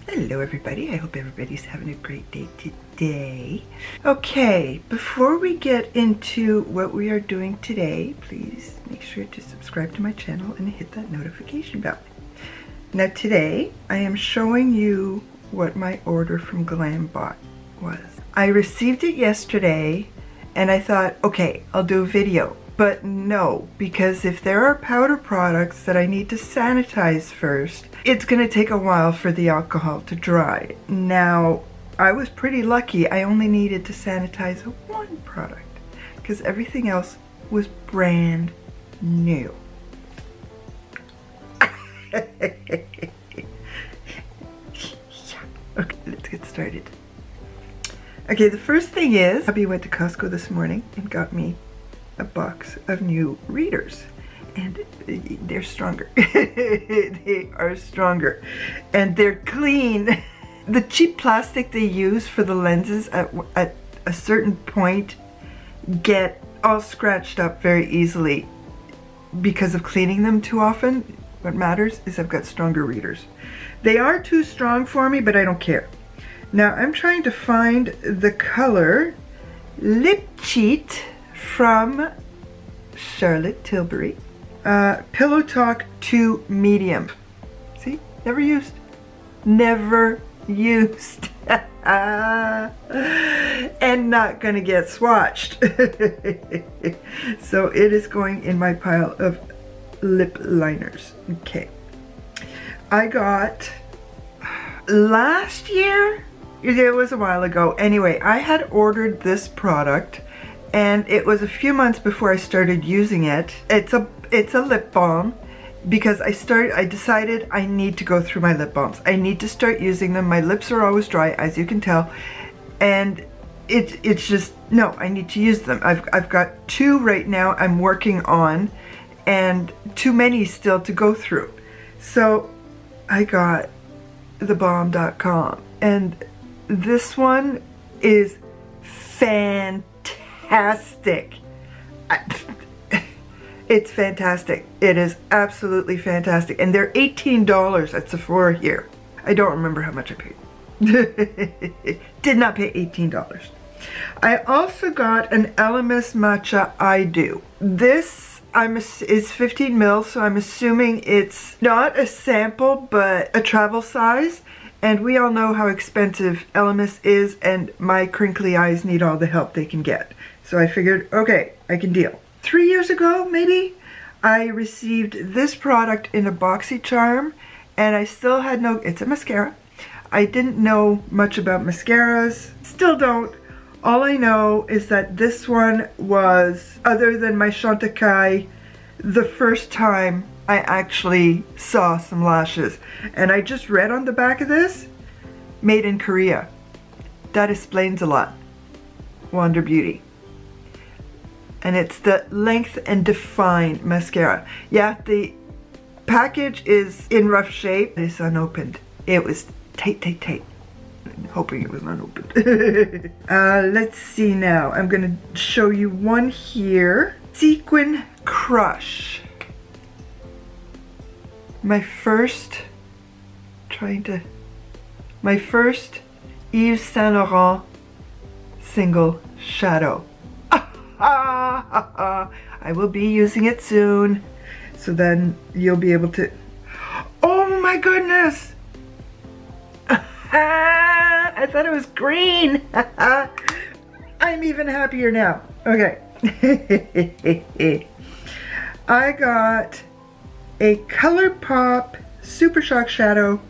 Hello everybody, I hope everybody's having a great day today. Okay, before we get into what we are doing today, please make sure to subscribe to my channel and hit that notification bell. Now today, I am showing you what my order from GLAMBOT was. I received it yesterday and I thought, okay, I'll do a video. But no, because if there are powder products that I need to sanitize first, it's going to take a while for the alcohol to dry. Now, I was pretty lucky. I only needed to sanitize one product because everything else was brand new. Okay, let's get started. Okay, the first thing is, hubby went to Costco this morning and got me a box of new readers, and they're stronger. They are stronger and they're clean. The cheap plastic they use for the lenses at a certain point get all scratched up very easily because of cleaning them too often. What matters is I've got stronger readers. They are too strong for me, but I don't care. Now I'm trying to find the color Lip Cheat from Charlotte Tilbury. Pillow Talk 2 Medium. See? Never used. Never used. And not gonna get swatched. So it is going in my pile of lip liners. Okay. I got last year, it was a while ago. Anyway, I had ordered this product and it was a few months before I started using it. It's a lip balm because I decided I need to go through my lip balms. I need to start using them. My lips are always dry, as you can tell, and it's just, no, I need to use them. I've got 2 right now I'm working on and too many still to go through. So I got thebalm.com and this one is fantastic. It's fantastic. It is absolutely fantastic. And they're $18 at Sephora here. I don't remember how much I paid. Did not pay $18. I also got an Elemis Matcha I Do. This is 15 mils, so I'm assuming it's not a sample, but a travel size. And we all know how expensive Elemis is, and my crinkly eyes need all the help they can get. So I figured, okay, I can deal. 3 years ago, maybe, I received this product in a BoxyCharm, and I still had no, it's a mascara. I didn't know much about mascaras, still don't. All I know is that this one was, other than my Chantecaille, the first time I actually saw some lashes. And I just read on the back of this, made in Korea. That explains a lot. Wander Beauty. And it's the Length and Define mascara. Yeah, the package is in rough shape. It's unopened. It was tight. I'm hoping it was unopened. Let's see now. I'm gonna show you one here. Sequin Crush. My first Yves Saint Laurent single shadow. I will be using it soon, so then you'll be able to, oh my goodness. I thought it was green. I'm even happier now. Okay. I got a ColourPop Super Shock Shadow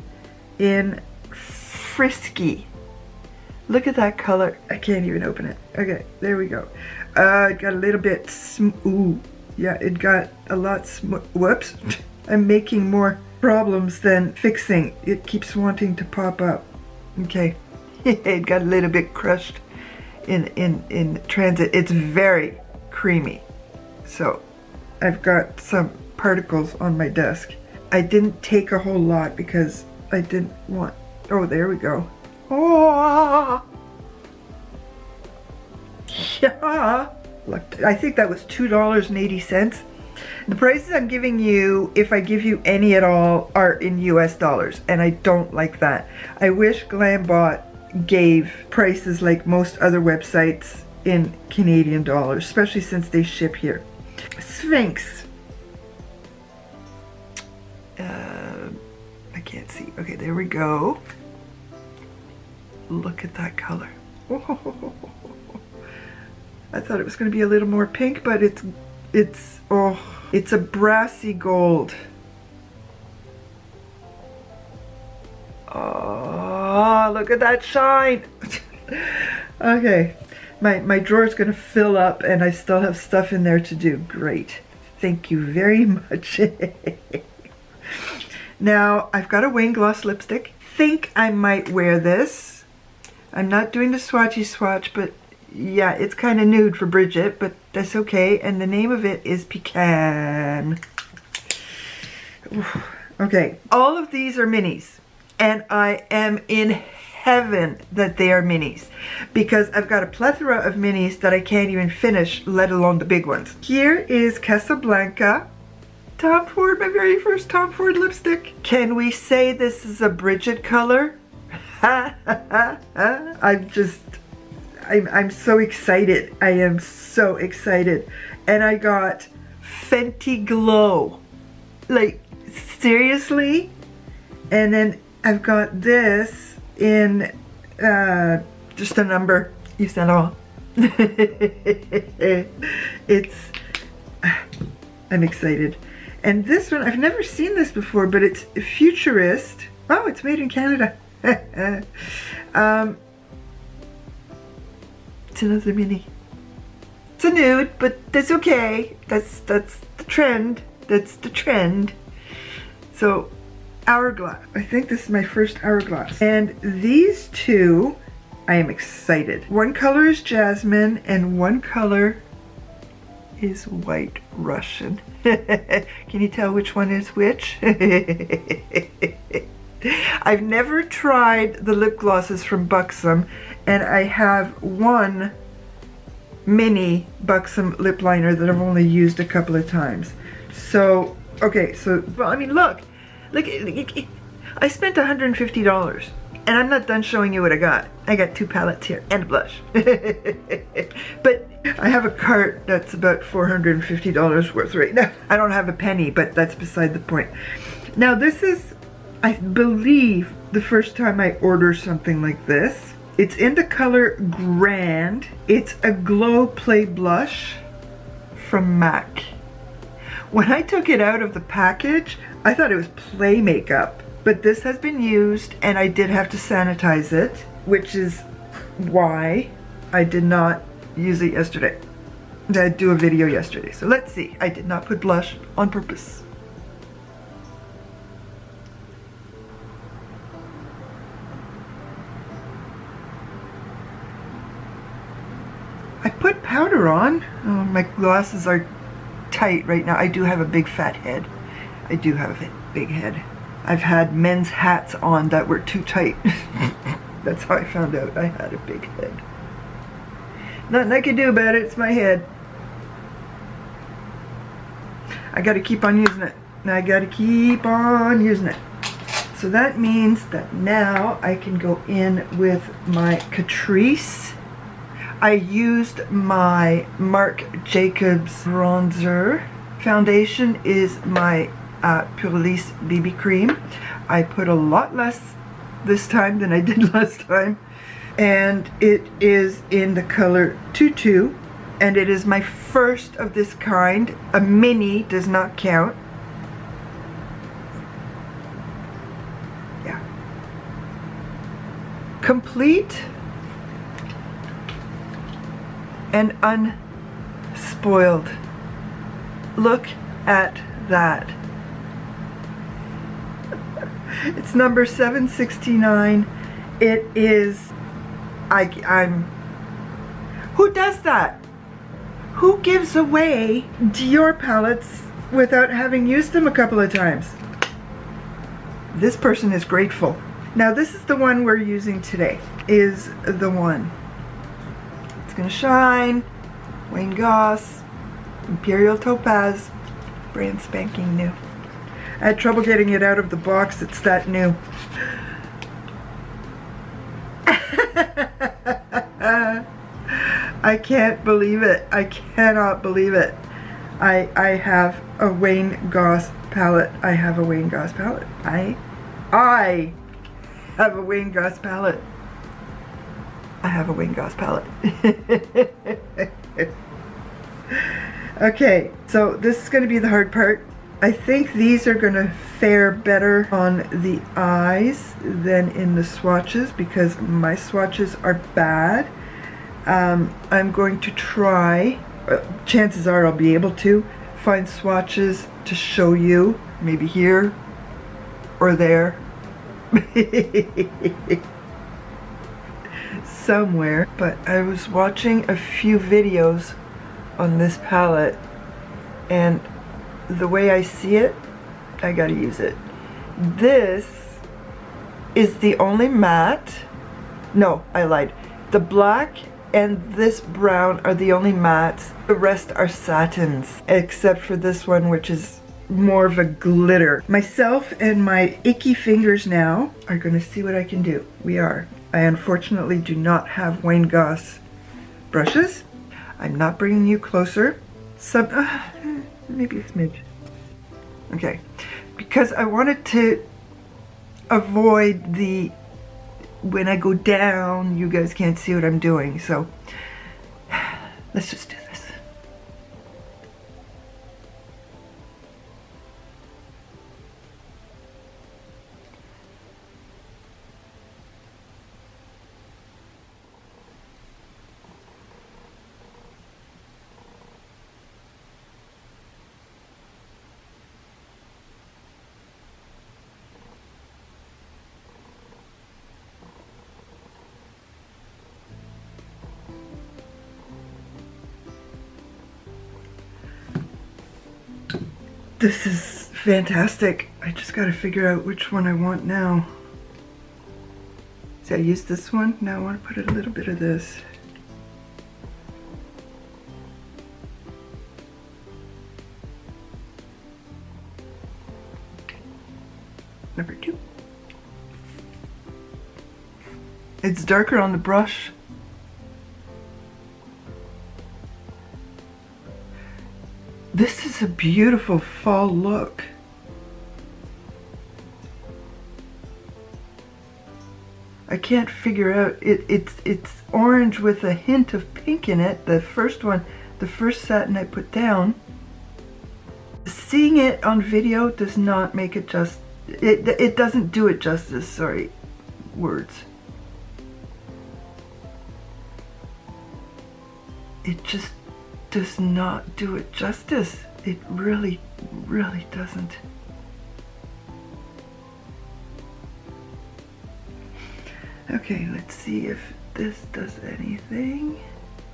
in Frisky. Look at that color. I can't even open it. Okay, there we go. It got a little bit ooh, yeah, it got a lot whoops. I'm making more problems than fixing. It keeps wanting to pop up. Okay. It got a little bit crushed in transit. It's very creamy. So I've got some particles on my desk. I didn't take a whole lot because I didn't want, oh, there we go. Oh, yeah. Look, I think that was $2.80. The prices I'm giving you, if I give you any at all, are in US dollars, and I don't like that. I wish GLAMBOT gave prices like most other websites in Canadian dollars, especially since they ship here. Sphinx. I can't see. Okay, there we go. Look at that color. Oh, I thought it was going to be a little more pink, but it's a brassy gold. Oh, look at that shine. Okay, my drawer's going to fill up and I still have stuff in there to do. Great. Thank you very much. Now, I've got a WAYNE Gloss lipstick. Think I might wear this. I'm not doing the swatchy swatch, but yeah, it's kind of nude for Bridget, but that's okay. And the name of it is Pecan. Okay, all of these are minis, and I am in heaven that they are minis, because I've got a plethora of minis that I can't even finish, let alone the big ones. Here is Casablanca. Tom Ford, my very first Tom Ford lipstick. Can we say this is a Bridget color? I'm so excited. I am so excited. And I got Fenty Glow. Like, seriously? And then I've got this in just a number. You said all. I'm excited. And this one, I've never seen this before, but it's Futurist. Oh, it's made in Canada. It's another mini. It's a nude, but that's okay. That's the trend. That's the trend. So, Hourglass. I think this is my first Hourglass. And these two, I am excited. One color is Jasmine, and one color is White Russian. Can you tell which one is which? I've never tried the lip glosses from Buxom, and I have one mini Buxom lip liner that I've only used a couple of times. So, okay, so, well, I mean, look, I spent $150, and I'm not done showing you what I got. I got 2 palettes here, and a blush. But I have a cart that's about $450 worth right now. I don't have a penny, but that's beside the point. Now this is, I believe, the first time I order something like this. It's in the color Grand. It's a Glow Play Blush from MAC. When I took it out of the package, I thought it was play makeup. But this has been used, and I did have to sanitize it, which is why I did not use it yesterday. I did do a video yesterday. So let's see. I did not put blush on purpose. I put powder on. Oh, my glasses are tight right now. I do have a big fat head. I do have a big head. I've had men's hats on that were too tight. That's how I found out I had a big head. Nothing I can do about it, it's my head. I gotta keep on using it. I gotta keep on using it. So that means that now I can go in with my Catrice. I used my Marc Jacobs bronzer. Foundation is my Purlisse BB cream. I put a lot less this time than I did last time, and it is in the color Tutu, and it is my first of this kind. A mini does not count. Yeah. Complete and unspoiled. Look at that. It's number 769. It is, I'm, who does that? Who gives away Dior palettes without having used them a couple of times? This person is grateful. Now this is the one we're using today, is the one. It's gonna shine, WAYNE Goss, Imperial Topaz. brand spanking new. I had trouble getting it out of the box. It's that new. I can't believe it. I cannot believe it. I have a WAYNE Goss palette. I have a WAYNE Goss palette. I have a WAYNE Goss palette. I have a WAYNE Goss palette. Okay, so this is going to be the hard part. I think these are going to fare better on the eyes than in the swatches because my swatches are bad. I'm going to try, chances are I'll be able to, find swatches to show you, maybe here or there. Somewhere. But I was watching a few videos on this palette and the way I see it, I gotta use it. This is the only matte. No, I lied. The black and this brown are the only mattes. The rest are satins, except for this one, which is more of a glitter. Myself and my icky fingers now are gonna see what I can do. We are. I unfortunately do not have WAYNE Goss brushes. I'm not bringing you closer. Maybe a smidge. Okay, because I wanted to avoid the, when I go down, you guys can't see what I'm doing, so let's just do this. This is fantastic. I just gotta figure out which one I want now. See, I used this one. Now I want to put a little bit of this. Number 2. It's darker on the brush. This is a beautiful fall look. I can't figure out, it's orange with a hint of pink in it. The first one, the first satin I put down. Seeing it on video does not make it just, it doesn't do it justice, sorry, words. It just does not do it justice. It really, really doesn't. Okay, let's see if this does anything.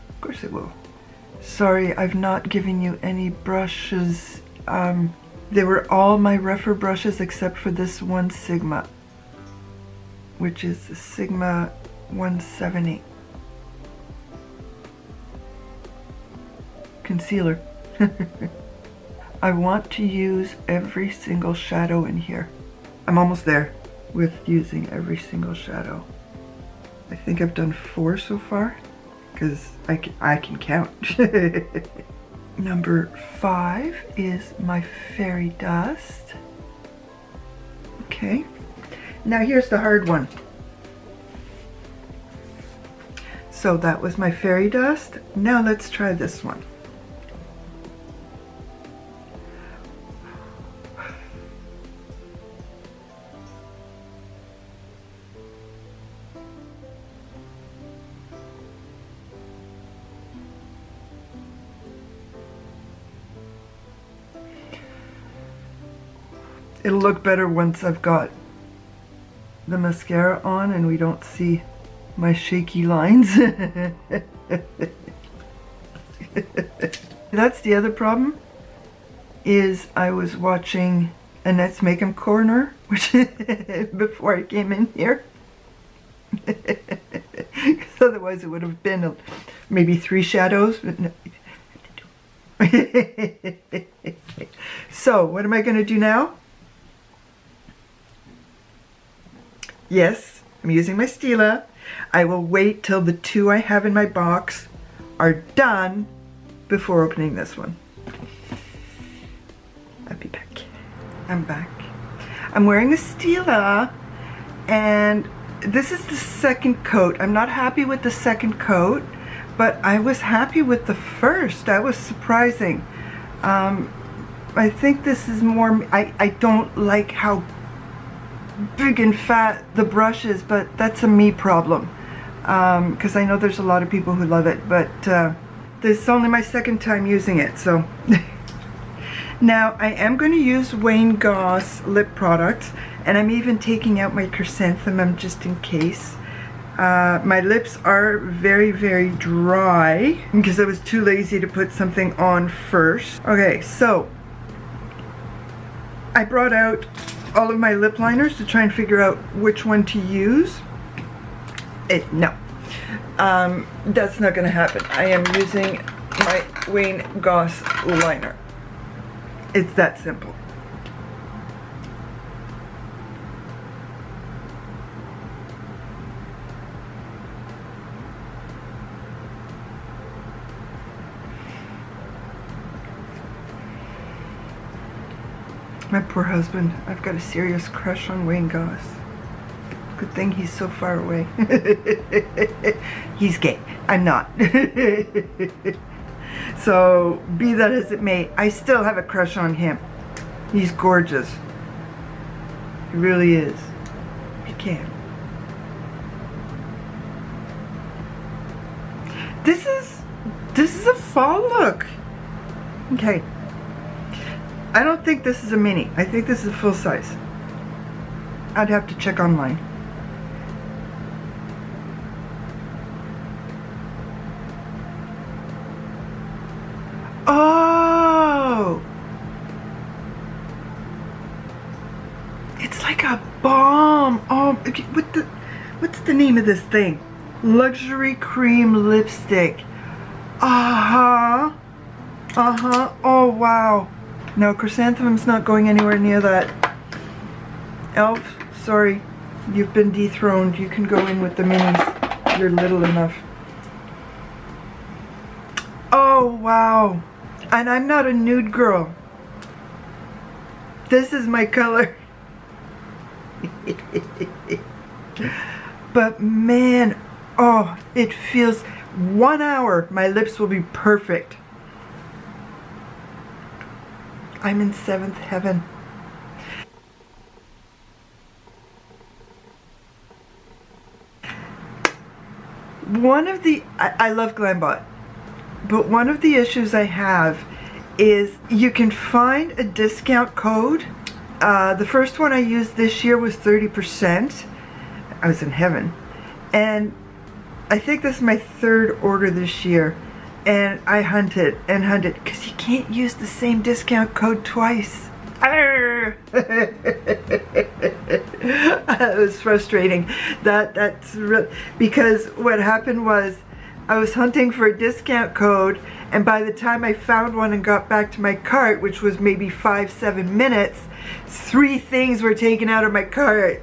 Of course it will. Sorry, I've not given you any brushes. They were all my rougher brushes except for this one Sigma, which is the Sigma 170. Concealer. I want to use every single shadow in here. I'm almost there with using every single shadow. I think I've done 4 so far because I can count. Number 5 is my fairy dust. Okay, now here's the hard one. So that was my fairy dust. Now let's try this one. It'll look better once I've got the mascara on and we don't see my shaky lines. That's the other problem, is I was watching Annette's Makeup Corner, which before I came in here. Because otherwise it would have been maybe 3 shadows, but no. So, what am I going to do now? Yes, I'm using my Stila. I will wait till the two I have in my box are done before opening this one. I'll be back. I'm back. I'm wearing the Stila, and this is the second coat. I'm not happy with the second coat, but I was happy with the first. That was surprising. I think this is more, I don't like how big and fat the brush is, but that's a me problem. Because I know there's a lot of people who love it, but this is only my second time using it, so. Now, I am going to use WAYNE Goss lip products, and I'm even taking out my chrysanthemum just in case. My lips are very, very dry because I was too lazy to put something on first. Okay, so I brought out all of my lip liners to try and figure out which one to use. No, that's not going to happen. I am using my WAYNE Goss liner. It's that simple. My poor husband. I've got a serious crush on WAYNE Goss. Good thing he's so far away. He's gay. I'm not. So, be that as it may, I still have a crush on him. He's gorgeous. He really is. He can. This is a fall look. Okay. I don't think this is a mini. I think this is a full size. I'd have to check online. Oh! It's like a balm. Oh, what's the name of this thing? Luxury cream lipstick. Uh-huh. Uh-huh. Oh, wow. No, chrysanthemum's not going anywhere near that. Elf, sorry. You've been dethroned. You can go in with the minis. You're little enough. Oh, wow. And I'm not a nude girl. This is my color. But man, oh, it feels 1 hour. My lips will be perfect. I'm in 7th heaven. I love GLAMBOT, but one of the issues I have is you can find a discount code. The first one I used this year was 30%. I was in heaven. And I think this is my 3rd order this year. And I hunted and hunted because you can't use the same discount code twice. It was frustrating. That's because what happened was I was hunting for a discount code, and by the time I found one and got back to my cart, which was maybe 5-7 minutes, 3 things were taken out of my cart.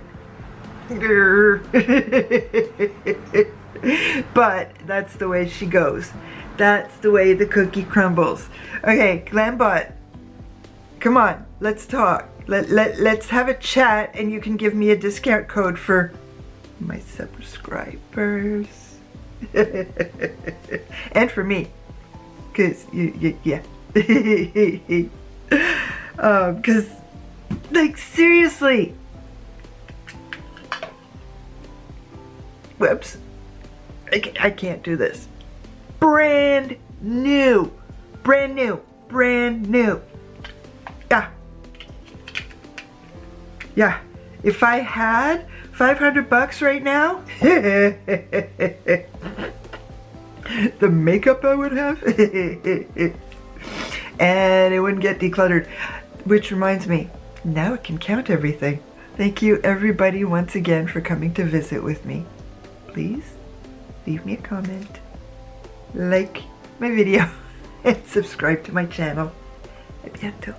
But that's the way she goes. That's the way the cookie crumbles. Okay, GLAMBOT, come on, let's talk. Let's have a chat, and you can give me a discount code for my subscribers. And for me, because yeah. Because, like, seriously. Whoops. I can't do this. Brand new. Brand new. Brand new. Yeah. Yeah. If I had $500 right now, the makeup I would have, and it wouldn't get decluttered. Which reminds me, now I can count everything. Thank you everybody once again for coming to visit with me. Please leave me a comment, like my video, and subscribe to my channel. A bientôt.